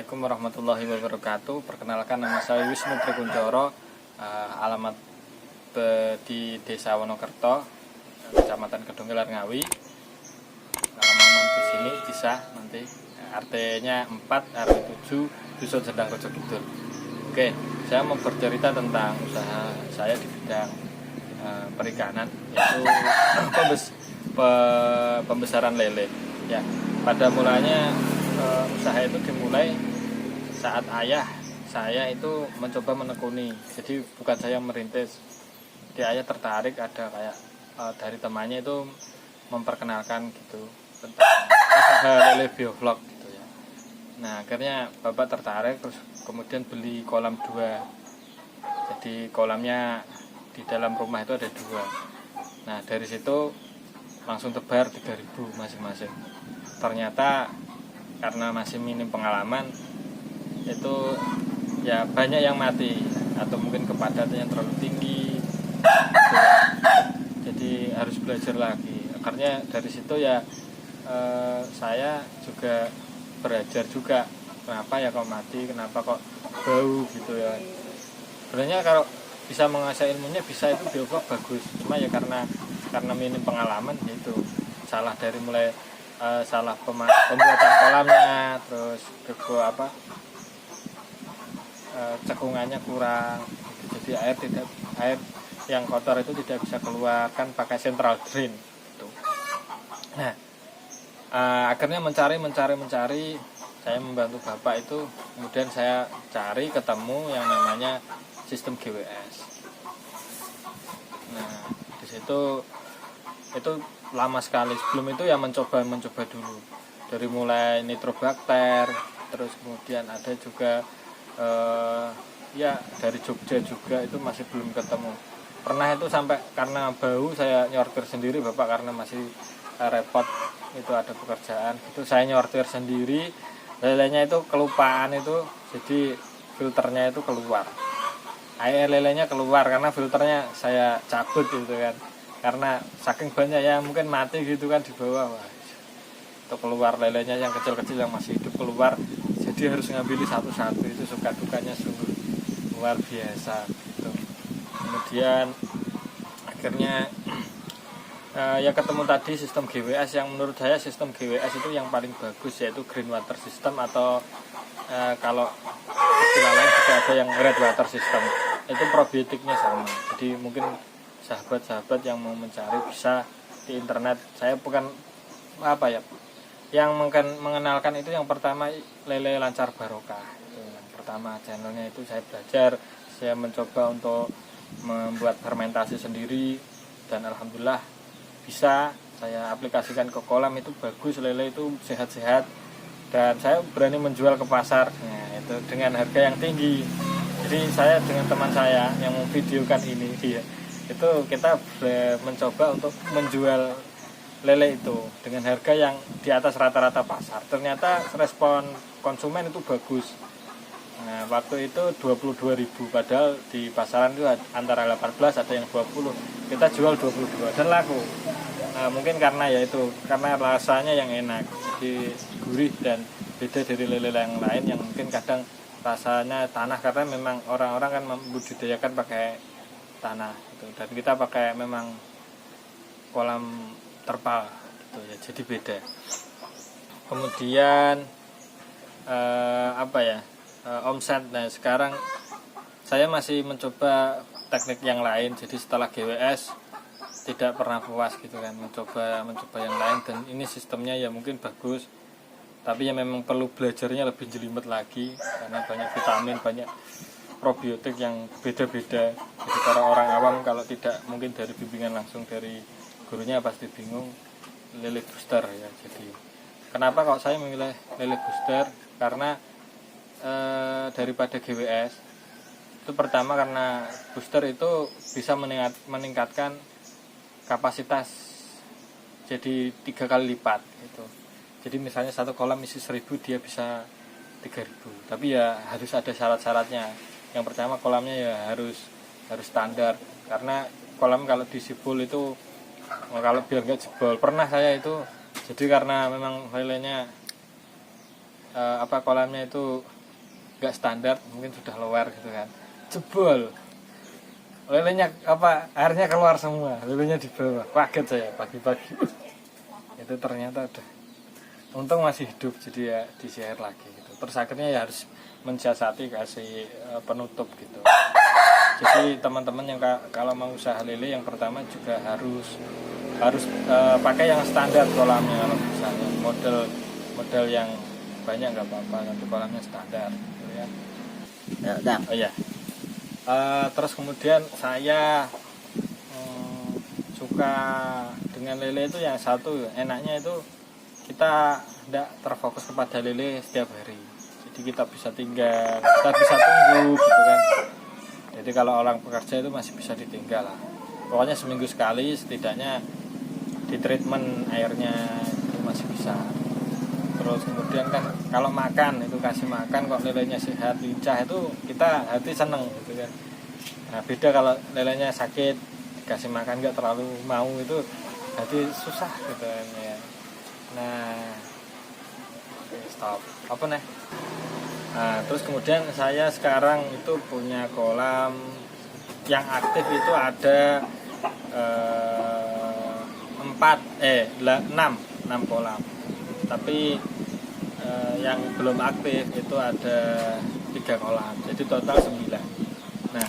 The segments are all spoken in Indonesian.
Assalamualaikum warahmatullahi wabarakatuh. Perkenalkan, nama saya Wisnu Trikuncoro, alamat di Desa Wonokerto, Kecamatan Kedunggelar Ngawi. Kalau mau di sini bisa nanti RT-nya 4 RW 7 Dusun Sendang Rejo Kidul. Oke, saya mau bercerita tentang usaha saya di bidang perikanan, yaitu pembesaran lele. Ya, pada mulanya usaha itu dimulai saat ayah saya itu mencoba menekuni. Jadi bukan saya merintis. Jadi ayah tertarik, ada kayak dari temannya itu memperkenalkan gitu tentang usaha lele biovlog gitu ya. Nah, akhirnya bapak tertarik, terus kemudian beli kolam 2. Jadi kolamnya di dalam rumah itu ada 2. Nah, dari situ langsung tebar 3.000 masing-masing. Ternyata karena masih minim pengalaman, itu ya banyak yang mati atau mungkin kepadatannya terlalu tinggi gitu. Jadi harus belajar lagi. Akhirnya dari situ ya saya juga belajar juga, kenapa ya kok mati, kenapa kok bau gitu ya. Sebenarnya kalau bisa mengasah ilmunya bisa, itu biovlog bagus, cuma ya karena minim pengalaman, yaitu salah dari mulai salah pembuatan kolamnya, terus cekungannya kurang, jadi air yang kotor itu tidak bisa keluar, kan pakai central drain gitu. Nah, akhirnya mencari, saya membantu bapak itu, kemudian saya cari ketemu yang namanya sistem GWS. Nah, di situ itu lama sekali. Sebelum itu ya mencoba dulu, dari mulai nitrobakter, terus kemudian ada juga ya dari Jogja juga, itu masih belum ketemu. Pernah itu sampai karena bau saya nyortir sendiri, bapak karena masih repot, itu ada pekerjaan itu saya nyortir sendiri, lelenya itu kelupaan itu, jadi filternya itu keluar, air lelenya keluar karena filternya saya cabut gitu kan, karena saking banyak ya mungkin mati gitu kan di bawah. Wah, itu keluar lelenya yang kecil-kecil yang masih hidup keluar, jadi harus ngambil satu-satu. Itu suka dukanya sungguh luar biasa gitu. Kemudian akhirnya ya ketemu tadi sistem GWS, yang menurut saya sistem GWS itu yang paling bagus, yaitu green water system, atau kalau istilah lain juga ada yang red water system. Itu probiotiknya sama, jadi mungkin sahabat-sahabat yang mau mencari bisa di internet. Saya bukan yang mengenalkan itu, yang pertama Lele Lancar Barokah, itu yang pertama channelnya. Itu saya belajar, saya mencoba untuk membuat fermentasi sendiri, dan alhamdulillah bisa saya aplikasikan ke kolam. Itu bagus, lele itu sehat-sehat, dan saya berani menjual ke pasar, itu dengan harga yang tinggi. Jadi saya dengan teman saya yang memvideokan ini, itu kita mencoba untuk menjual lele itu dengan harga yang di atas rata-rata pasar. Ternyata respon konsumen itu bagus. Nah, waktu itu 22.000, padahal di pasaran itu antara 18, ada yang 20. Kita jual 22 dan laku. Nah, mungkin karena rasanya yang enak, jadi gurih dan beda dari lele yang lain yang mungkin kadang rasanya tanah, karena memang orang-orang kan membudidayakan pakai tanah gitu, dan kita pakai memang kolam terpal gitu ya, jadi beda. Kemudian omset. Nah, sekarang saya masih mencoba teknik yang lain, jadi setelah GWS tidak pernah puas gitu kan, mencoba yang lain, dan ini sistemnya ya mungkin bagus, tapi ya memang perlu belajarnya lebih jelimet lagi, karena banyak vitamin, banyak probiotik yang beda-beda. Jadi para orang awam kalau tidak mungkin dari bimbingan langsung dari gurunya pasti bingung. Lele booster ya. Jadi kenapa kalau saya memilih lele booster, karena daripada GWS itu, pertama karena booster itu bisa meningkatkan kapasitas jadi 3 kali lipat gitu. Jadi misalnya satu kolam isi 1.000, dia bisa 3.000, tapi ya harus ada syarat-syaratnya. Yang pertama, kolamnya ya harus standar, karena kolam kalau disibul itu, kalau biar nggak jebol, pernah saya itu, jadi karena memang lelenya kolamnya itu nggak standar, mungkin sudah lower gitu kan, jebol lelenya airnya keluar semua, lelenya di bawah. Kaget saya pagi-pagi. Itu ternyata udah, untung masih hidup, jadi ya diisi air lagi gitu. Terus akhirnya ya harus mensiasati kasih penutup gitu. Jadi teman-teman yang kalau mau usaha lele, yang pertama juga harus pakai yang standar kolamnya. Kalau misalnya model yang banyak nggak apa-apa, nanti kolamnya standar gitu ya. Oh ya. Terus kemudian saya suka dengan lele itu yang satu, enaknya itu kita tidak terfokus kepada lele setiap hari. Jadi kita bisa tinggal, kita bisa tunggu gitu kan. Jadi kalau orang pekerja itu masih bisa ditinggal lah. Pokoknya seminggu sekali setidaknya di treatment airnya itu masih bisa. Terus kemudian kan kalau makan itu kasih makan, kok lelenya sehat lincah itu kita hati seneng gitu kan. Nah beda kalau lelenya sakit dikasih makan nggak terlalu mau, itu hati susah gitu kan ya. Nah stop apa nih. Nah terus kemudian saya sekarang itu punya kolam yang aktif itu ada 6 kolam, tapi yang belum aktif itu ada 3 kolam, jadi total 9. Nah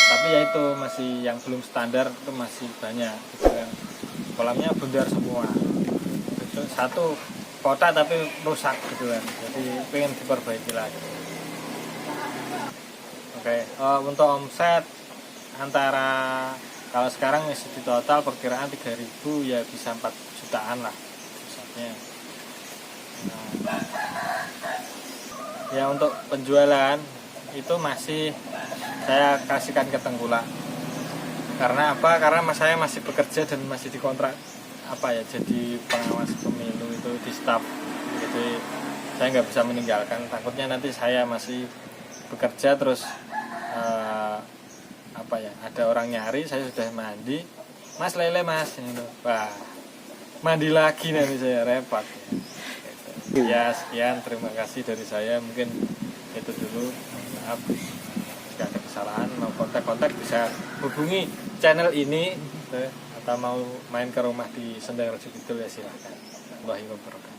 tapi ya itu masih yang belum standar, itu masih banyak gitu kan. Kolamnya bundar semua, itu satu kota tapi rusak gitu kan, jadi pengen diperbaiki lagi. Oke. Untuk omset antara, kalau sekarang masih di total perkiraan 3.000 ya bisa 4 jutaan lah misalnya. Nah, ya untuk penjualan itu masih saya kasihkan ke tengkulak. Karena apa? Karena saya masih bekerja dan masih dikontrak jadi pengawas pemilu itu di staf. Jadi saya nggak bisa meninggalkan. Takutnya nanti saya masih bekerja terus ada orang nyari, saya sudah mandi, mas lele mas, gitu. Wah, mandi lagi nanti saya repot. Ya sekian, terima kasih dari saya, mungkin itu dulu. Maaf jika ada kesalahan, mau kontak bisa hubungi channel ini, atau mau main ke rumah di Sendang Rejo Kidul ya silahkan. Wahyu wabarakatuh.